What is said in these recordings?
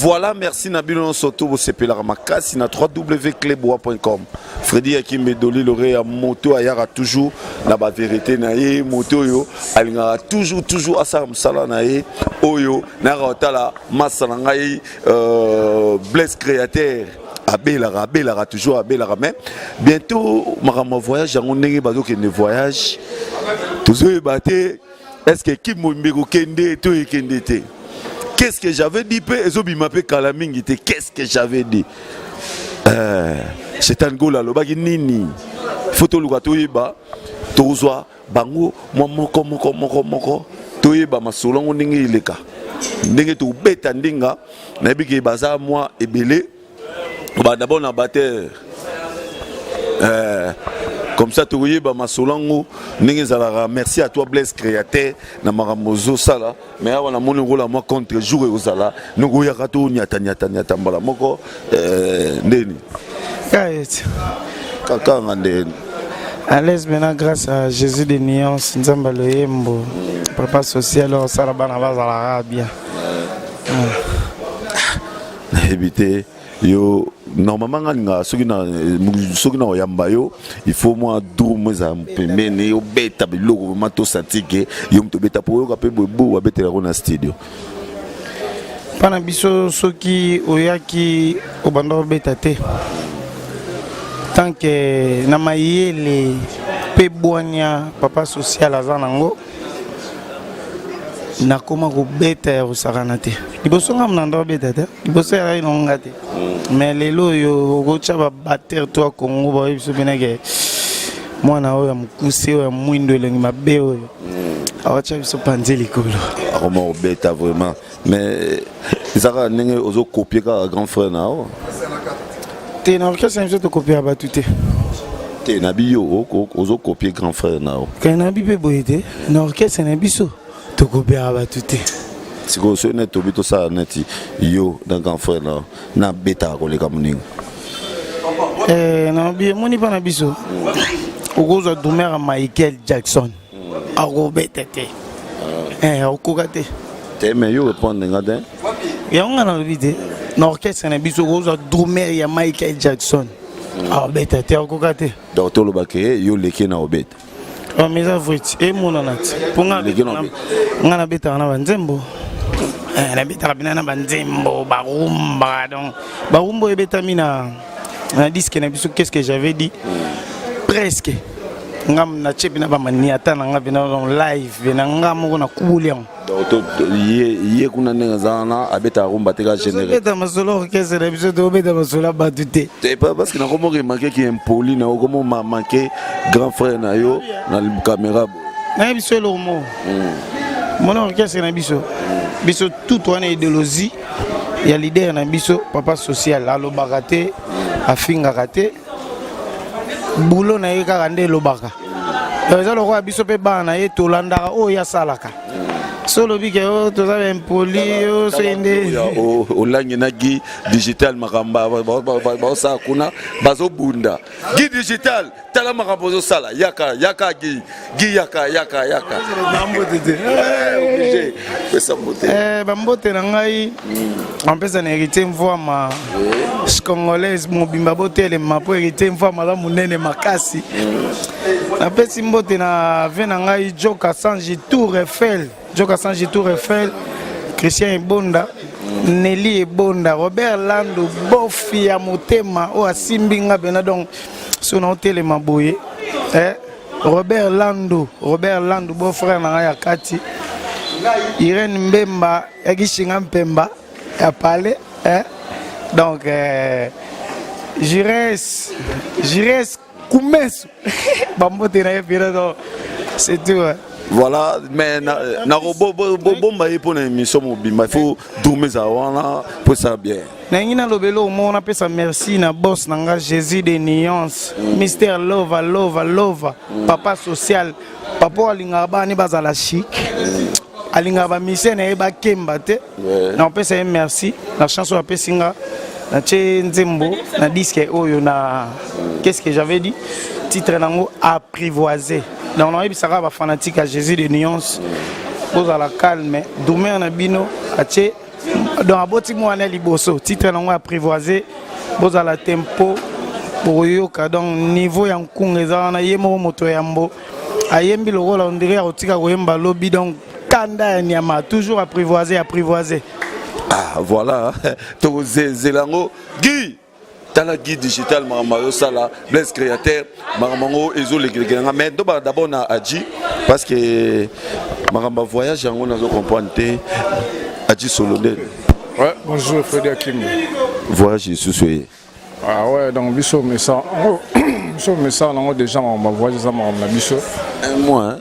Voilà, merci Nabilo Soto, vous sepez la ramakasi na www.clebois.com. Freddy Akimbe Doli l'aurait à moto ayara toujours la vérité naïe moto yo alingara toujours à sa msala naïe oyo na rotala masalangai bless créateur abelara toujours abelara mais bientôt ma voyage on n'est pas donc ne voyage toujours batté est-ce que qui m'embego kende to kende te. Qu'est-ce que j'avais dit? Qu'est-ce que j'avais dit? C'est un gola, le bagui nini. Photo Lugatoiba, Touzwa, Bango, Moko, Toiba, Masolon, Ningi Leka. Ningi to beta ndinga, Nabiki Baza, moi et Belé. D'abord, on a battu. Comme ça, tu vois, merci à toi, Blaise Créateur, Namaramozo Sala. Mais on a mon rôle à moi contre jouer aux Sala. Nous avons nyata moko. Neni. À l'aise maintenant, grâce à Jésus de Nuance, nous avons le Yembo, Papa Social, Sarabana Arabia. Éviter. Yo normalement ceux qui na yamba yo il faut moi dormir za mpembeni yo beta biloko mato satike yo mto beta po yo ka pe bobo abetela na studio pana biso soki oyaki obando beta te tant que na mayele pe boanya Papa Social azanango na koma ko beta ya usakana te liboso ngam na ndo beta te liboso ya ino ngate mais lelo yo ko chaba bater to Congo ba biso beneke mwana oyo mukuse oyo mwindo elengi mabe oyo awacha biso panzeli kolo akoma beta vraiment mais izaka ndenge ozo copier ka grand frère nao te na orchestre biso to copier ba tuté te na biyo ozo copier grand frère nao ka na bi pe boyete na orchestre na biso to copier ba tuté. Si vous avez tout ça, yo dans grand frère là, na beta ko le kamuning. Na bien moni pa na biso. Okozo dumera Michael Jackson. Ako beta te. Okokate. Te mais yo répondre ngade. Ya nga na lobide. Na orchestre na biso okozo dumera ya Michael Jackson. Beta te okokate. Donc to lo baké yo leke na obeta. Mais ça vrit et mon anat. Ponga ngana beta na banzembo. Na beta bina banzembo barumba donc barumbo e beta mina na disque na biso qu'est-ce que j'avais dit presque ngam na chepina ba maniata na ngabina dans live bina ngam na kubuliam donc ye kuna nenga zana abeta rumba te ka général beta masolo qu'est-ce que biso to beta masolo batute c'est pas parce que na comme remarquer qui impoli na comme manquer grand frère na yo na caméra na biso le mot mon orchestre na biso biso tout on est idéologie il y a leader na biso Papa Social alo bagate afinga kate boulot na ye ka ndé lobaka ça le roi biso pe bana ye to landa o ya salaka solo bike o to za impoli o sende o langi na gi digital makamba ba sa kuna bazo bunda gi digital tala makambo zo sala yaka gi yaka obligé pesa mbote bambote na ngai en pesa na hérité mvoi ma congolaise mobimba botele mapo hérité mvoi mala munene makasi na pesi mbote na vena ngai Joka Sanji Tour Eiffel Christian Ebonda Nelly Ebonda Robert Lando bofi ya motema o asimbinga bena donc son hôtel maboye Robert Lando beau frère na ya kati Irene Mbemba yagishinga mpemba ya pale donc Jires Koumesu bambote na yepira donc c'est tout voilà mais na bomba pour une émission mobile il faut dormir ça wana pour ça bien na ngina lobelo mo na pesa merci na boss nanga Jésus de Nuance Mr Lova Papa Social papa alinga bani bazala chic alinga ba mission na eba kemba te na pesa merci la chanson a pesinga na che nzembo na disque oyo na qu'est-ce que j'avais dit titre nango apprivoisé donc on a eu ça va fanatique à Jésus de Nuance pose à la calme dormir na bino ache donc aboti mwana liboso titre nango apprivoiser bozala tempo pour yoka donc niveau ya nkunga eza wana ye moko moto ya mbo ayembi lokola on dirait akotika koyemba lobi donc kanda ya nyama toujours apprivoiser. Ah voilà to zelango Guy tala Guy digital maramaro sala Blaise créateur maramango ezo legelanga mais d'abord na Adji parce que maramba voyage yango nazo comprendre te Adji Solodel. Ouais, bonjour Freddy Hakim. Voyage sous Ah ouais, donc biso mais ça on a déjà on va voyager ça on a biso. Un mois hein.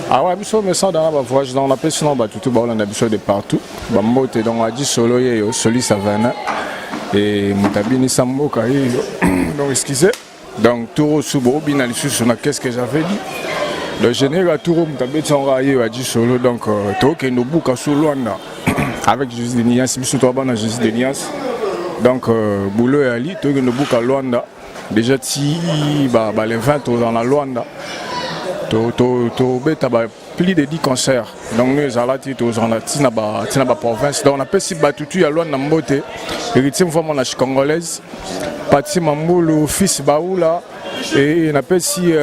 Ah ouais, biso mais ça dans la voyage dans la pêche sinon bah tout on a biso de partout. Bah mbote donc Adji Solo yo Soli Savana et Mutabini Samboka donc excusez. Donc Touro Subo binalisu sur qu'est-ce que j'avais dit. Le général Touro Mutabeti on raillé Adji Solo donc to ke no buka sous Luanda avec Jésus de Nias biso to ba na Jésus de Nias. Donc Boulot et Ali to ke no buka Luanda déjà si bah les 20 dans la Luanda. To beta ba plus de 10 concerts donc nous allons tous en tina ba province donc on appelle si batutu ya Luanda mbote héritier vraiment la congolaise Pati Mambulu fils Baoula et on appelle si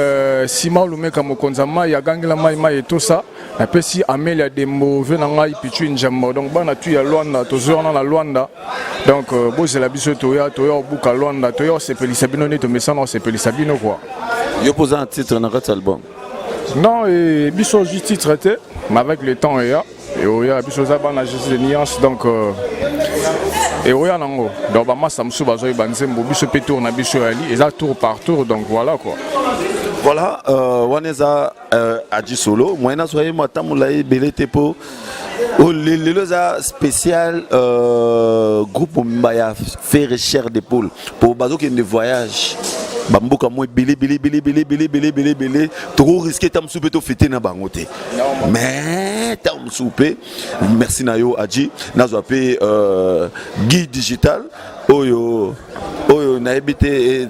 Sima Lumeka Mokonzama ya gangela mai et tout ça on appelle si Amelia Dembo venanga ipichu njambo donc bana tu ya Luanda toujours na Luanda donc bo c'est la biso toya buka Luanda toya sepelisa bino ne to mesana sepelisa bino quoi yo poser un titre dans votre album. Non, et biso juste titre traité mais avec le temps et oya biso za bana juste de nuance donc et oya nango donc ba massa msu bazo banzembo biso pe tour na biso ali et ça tour par tour donc voilà quoi. Voilà waneza Adji Solo moyena soyez matamulai belete po le spécial groupe mbaya faire cher d'épaule pour bazo qui de voyage bamboka moi belé trop risqué tam soupe to fêter na bangote mais tam soupe merci nayo Adji nazo pe Guy digital oyo na habité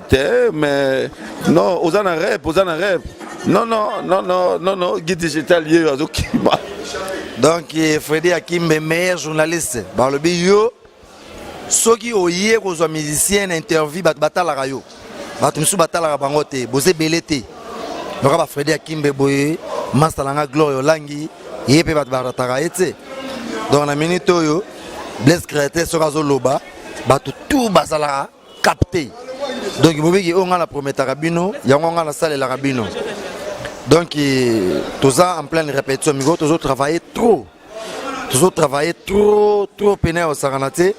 mais non osana rap non Guy digital yé azo kima donc Freddy Hakim meilleur journaliste par le bio soki oye ko zo musicien interview batala rayo batumsu batala bango te boze belete donc ba Freddy Hakim boye masalanga gloire langi yepe bat barataka ete donc na minute oyo Blaise créateur sokazo loba batu tout basala capté donc bobiki onga la prometaka bino yango nga la salle la rabino donc tout ça en pleine répétition migo toujours travailler trop peiner au saranate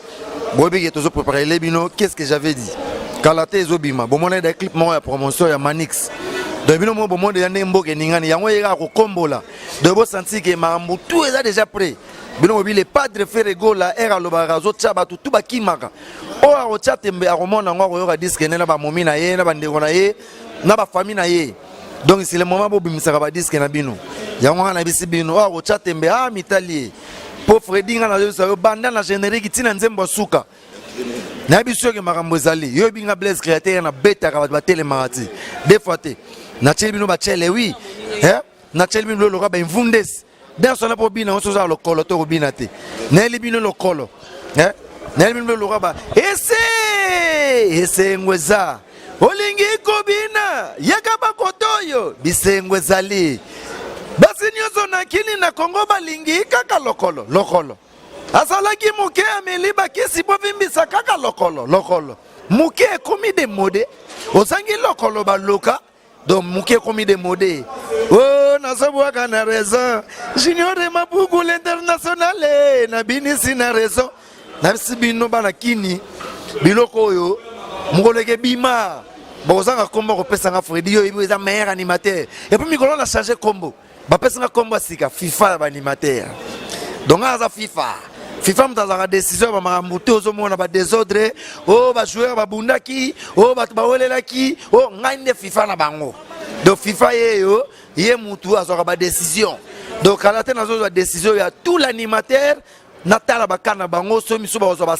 bobiki toujours préparer les bino qu'est-ce que j'avais dit Kalate Zobima, bon mon des clips moi promotion ya Manix. Donc bino mo bon monde ya Nemboke ningani yango yeka ko kombola. De bo sentir que mambu tout est déjà prêt. Bino mobile le padre Ferrego la era lo barazo tshaba tout ba kimaka. O a o tchatembe a romona ngo yo ka disque na ba momi na ye na ba ndeko na ye na ba famille na ye. Donc c'est le moment bo bimisa ba disque na bino. Yango na bisi bino o a tchatembe a mitali. Po Freddy ngana yo sa banda na générique tina nzembo suka. Na biso ke makambo ezali yo binga Blaise créateur na beta ka ba tele marati des fois te na tsheli ba tshele oui na tsheli bino lo ka ba invundes dans son po bina on so za lo kolo to bina te na li bino lo kolo na li bino lo ka ba ese ngweza olingi ko bina yaka ba kotoyo bisengwe zali basi nyozo na kini na Kongo balingi kaka lokolo asalaki muke ameli bakisi po vimbisa kaka lokolo muke komi de mode osangi lokolo baloka donc muke komi de mode oh nasobwaka na raison junior de mabugu l'international na binisi na raison na sibino bana kini biloko oyo mukoleke bima bozanga kombo ko pesa nga Freddy yo ibo eza meilleur animateur et puis mikolo na changer kombo ba pesa nga kombo sika FIFA ba animateur donc aza FIFA mtazaka décision ba mamuto zo mona ba désordre o ba joueur ba bundaki o ba bawelelaki o ngande FIFA na bango donc FIFA yeyo ye mutu azoka ba décision donc kalate nazo ba décision ya tout l'animateur natala bakana bango so miso ba zo ba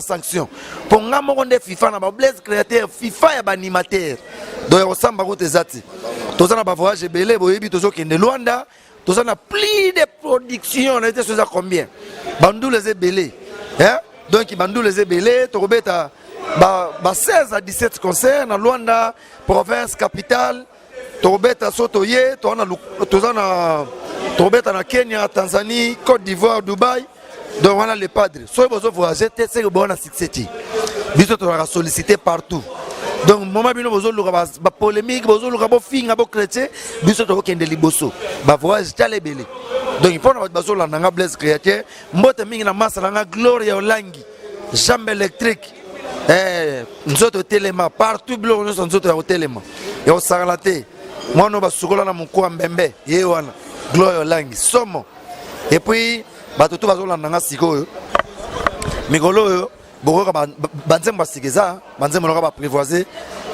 sanction pour ngamo konde FIFA na ba Blaise créateur FIFA ya ba animateur donc osamba ko tezati tozana ba voyage belé boyebi tozo kende Luanda tozana plus de production on était sur combien bandou les belé hein donc bandou les belé tokobeta ba 16 à 17 concerts na Luanda province capitale tokobeta sotoye tozana tokobeta na Kenya, Tanzanie, Côte d'Ivoire, Dubaï. Donc voilà les padres. Soit vous voyagez, c'est que bon à succès. Biso tu vas solliciter partout. Donc moment bino vous avez polémique, vous avez fin, vous chrétien, biso tu vas kende liboso. Ba voyage tale belé. Donc il faut na baso la nanga bless créateur, mbote mingi na massa la gloria olangi. Jambe électrique. Nzoto téléma partout blo nzoto ya téléma. Et au saralaté. Moi no basukola na mko mbembe. Ye wana. Gloria olangi somo. Et puis batoto bazolanda nga sikoyo mikolo oyo bokoka banzembo basikeza banzembo loka baprévoiser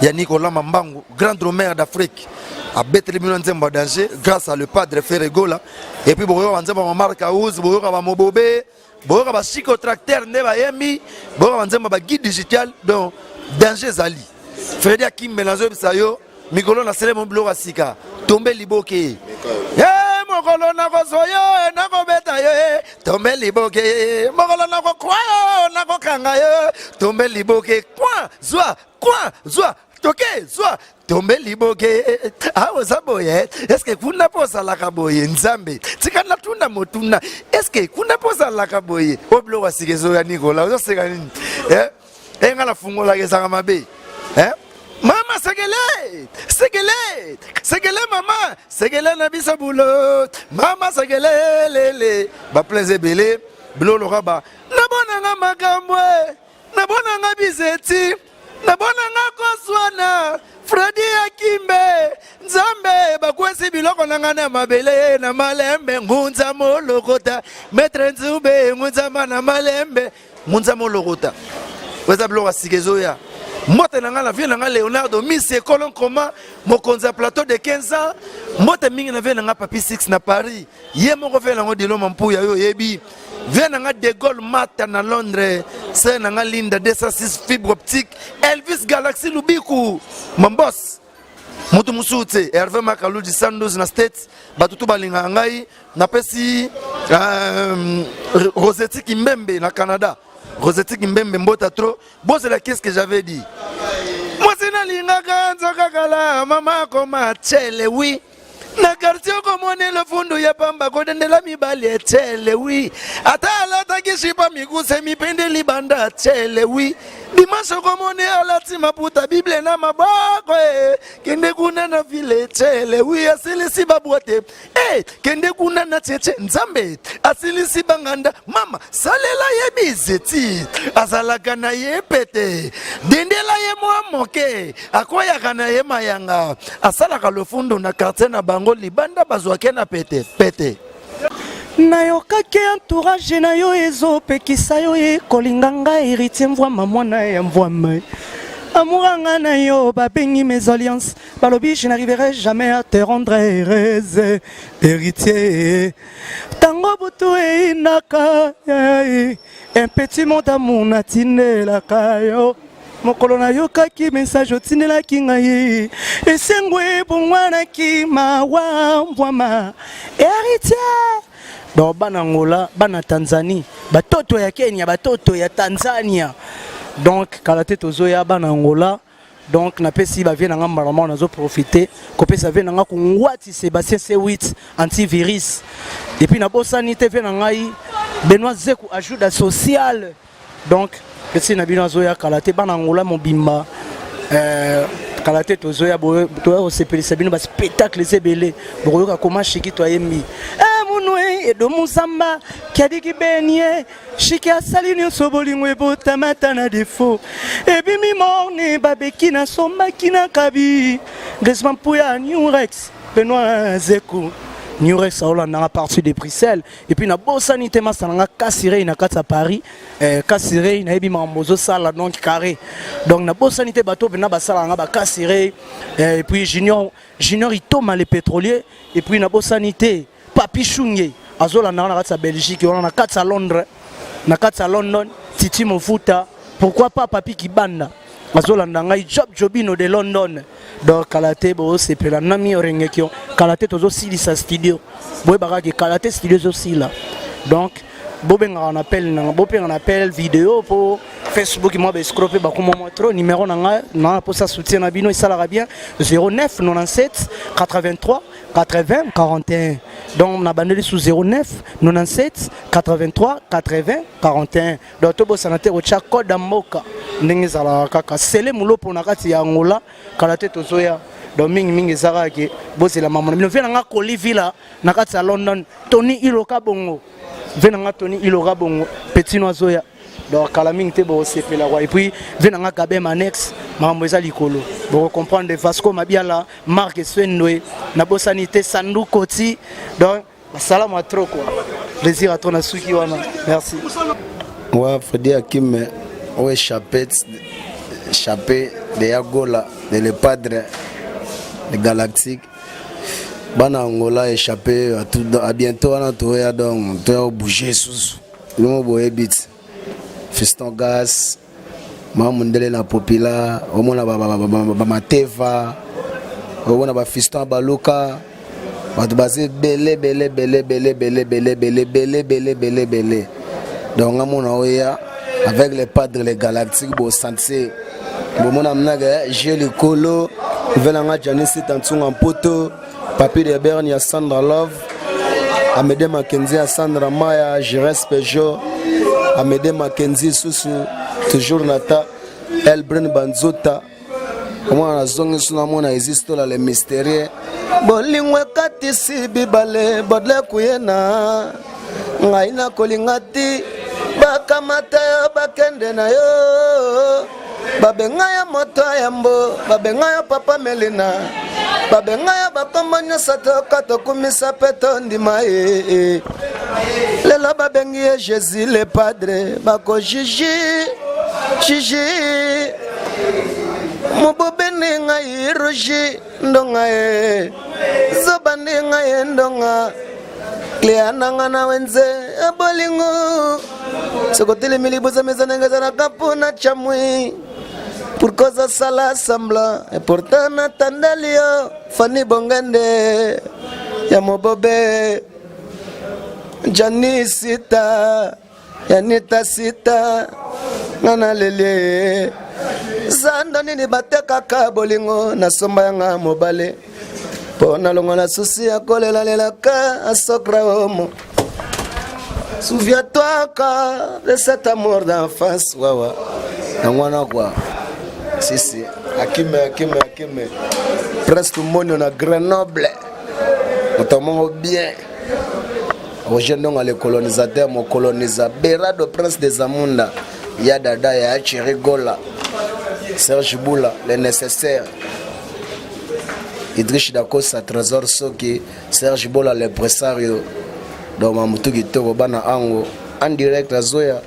ya Nicolas Mambangu grand dromère d'Afrique abeteli bino nzembo danger grâce à le padre Ferregola et puis bokoka banzembo Mamarka Ouz bokoka bamobobe bokoka bashiko tracteur nde bayembi bokoka banzembo ba guide digital donc danger zali Fredi Akimbe nazo bisayo mikolo na sele mo bloka sika tombe liboke mokolo nako soyo nako beta yo tombe liboke mokolo nako kwayo nako kanga yo tombe liboke kwa zwa toke zwa tombe liboke awo saboye eske kuna posa la kaboye nzambe tikana tunda motuna eske kuna posa la kaboye oblo wasikezo ya Nicola uzoseka nini engala fungola kesanga mabe Mama segele mama segele na biso boulot mama segele lele ba plaisir belé blolo raba na bonanga magambwe na bonanga bizeti na bonanga koswana Fredi Akimbe nzambe bakwesi biloko nanga na mabele na malembe ngunza molokota maître nzube ngunza na malembe ngunza molokota weza bloko sikezo ya Mote nanga la vie nanga Leonardo Miss École Coma mokonza plateau de 15 ans mote mingi na vie nanga Papi 6 na Paris ye moko fe nanga dilo mampuya yo yebi vie nanga De Gaulle Mata na Londres c'est nanga Linda 206 fibre optique Elvis Galaxy Lubiku mon boss Mutu Musute Hervé Makalou di 112 na States batutu balinga ngai na pesi Rosette Kimbembe na Canada Rosette Kimbembe mbota trop. Bon, c'est la qu'est-ce que j'avais dit. Moi, c'est na linga kanza kakala, mama koma chele, oui. Na quartier comme on est le fond ya pamba kodende la mibali chele, oui. Ata la takishipa miguse mipende libanda chele, oui. Dimanche comme on est à la tima puta Bible na mabako kende kuna na vile chele, oui. Asili si babote. Kende kuna na cheche nzambe asili si banganda mama salela ye bizeti azalaka na ye pete dendela ye mwa moke akoyaka na ye mayanga asalaka lofundo na quartier na bango libanda bazwake na pete nayokaki entourage na yo ezopekisa yo ekolinganga héritier mvwama mwana ya mvwama Amouranga na yo babengi mes alliances balobi je n'arriverai jamais à te rendre heureuse héritier tango butu inaka un petit mot d'amour natinelaka yo mokolo na yo kaki message otinelaki ngai esengwe bongwanaki mawa mbwama héritier donc bana Angola bana Tanzanie batoto ya Kenya batoto ya Tanzania donc kalaté tozoya bana Angola donc na pesi ba vient nga marama nazo profiter ko pesa vient nga ko ngwati Sébastien C8 antivirus et puis na bosani te vient ngai Benoît Zeku ajuda social donc pesi na bino zoya kalaté bana Angola mobimba kalaté tozoya bo to sepelisa bino ba spectacle zebele bokoyoka koma shiki to yembi et de Moussamba qui a dit qu'il baignait, Chiki a sali ni sobolingo ebota matana défaut. Et puis mi morne babeki na somba kina kabi. Gresman pouya New Rex, Benoît Zeku. New Rex a olanda na partie de Bruxelles et puis na bosanité masananga Kassiré na kata Paris, Kassiré na ebi mambozo sala donc carré. Donc na bosanité bateau bena basala nga ba Kassiré et puis Junior Itoma les pétroliers et puis na bosanité Papi Chungé azola na kata Belgique on na kata Londres na kata London Titi Mofuta pourquoi pas Papi Kibanda azola na ngai Jobino de London donc kalaté bo sepela nami orengekio kalaté tozo silisa studio boy bagaki kalaté studio zo sila donc bobenga on appelle na bopé on appelle vidéo pour Facebook moi ba escroquer ba comme moi trop numéro na pour ça soutien na bino et ça la bien 09 97 83 80 41 donc on a bandé sous 09 97 83 80 41 donc to bo sanate o cha code mboka ndenge zala kaka sele mulo pona kati ya ngola kala te tozoya donc mingi ezaka ke bozela mama bino vena nga kolivila na kati ya London Tony Iloka bongo vena nga Tony Iloka bongo petit nozoya donc kala mingi te bo sepela kwa et puis vena nga Gabe Manex mambo eza likolo bo comprendre Vasco Mabiala Marc Swendwe na bosanité Sandu Koti donc salam à trop quoi plaisir à ton asuki wana merci ouais Freddy Hakim ouais chapé de Yagola de le padre de Galactique bana Angola échappé à bientôt on a trouvé donc toi bouger sous nous boye bit fiston gas mamundele na popula omona ba mateva omona ba fiston baluka ba basé belé donc amona oya avec les padres les galactiques bo santé bo mona mnaga j'ai le colo velanga Janice Tantsunga Mpoto Papi de Berne ya Sandra Love Amede Mackenzie ya Sandra Maya Jires Peugeot Amede Mackenzie Susu toujours Nata Elbren Banzota comment la zone suna mona existe là les mystérieux bolingwe katisi bibale bodle kuyena ngaina kolingati bakamata yo bakende na yo babengaya moto yambo babengaya papa Melina babengaya bakomanya sato kato kumisa peto ndima lelo babengi Jésus le padre bako Gigi mubobeni ngai roji ndonga zobani ngai ndonga Cleana ngana wenze abolingo sokotele milibuza mezana ngazana kapuna chamwi pour cause sala sembla et pourtant natandalio fani bongande ya mobobe Jani sita yanita sita nana lele zando nini bateka ka bolingo na somba yanga mobale pona longo na susi ya kolela lelaka asokra homo souviens-toi de cet amour d'enfance wawa ngwana kwa sisi akime presque monde na Grenoble notamment bien Roger Ndonga le colonisateur mon colonisa Berado prince des Amunda ya dada ya Chirigola Serge Boula le nécessaire Idriss Dakosa Trésor Soki Serge Boula le pressario dans Mamutu Kitoko bana ango en direct à Zoya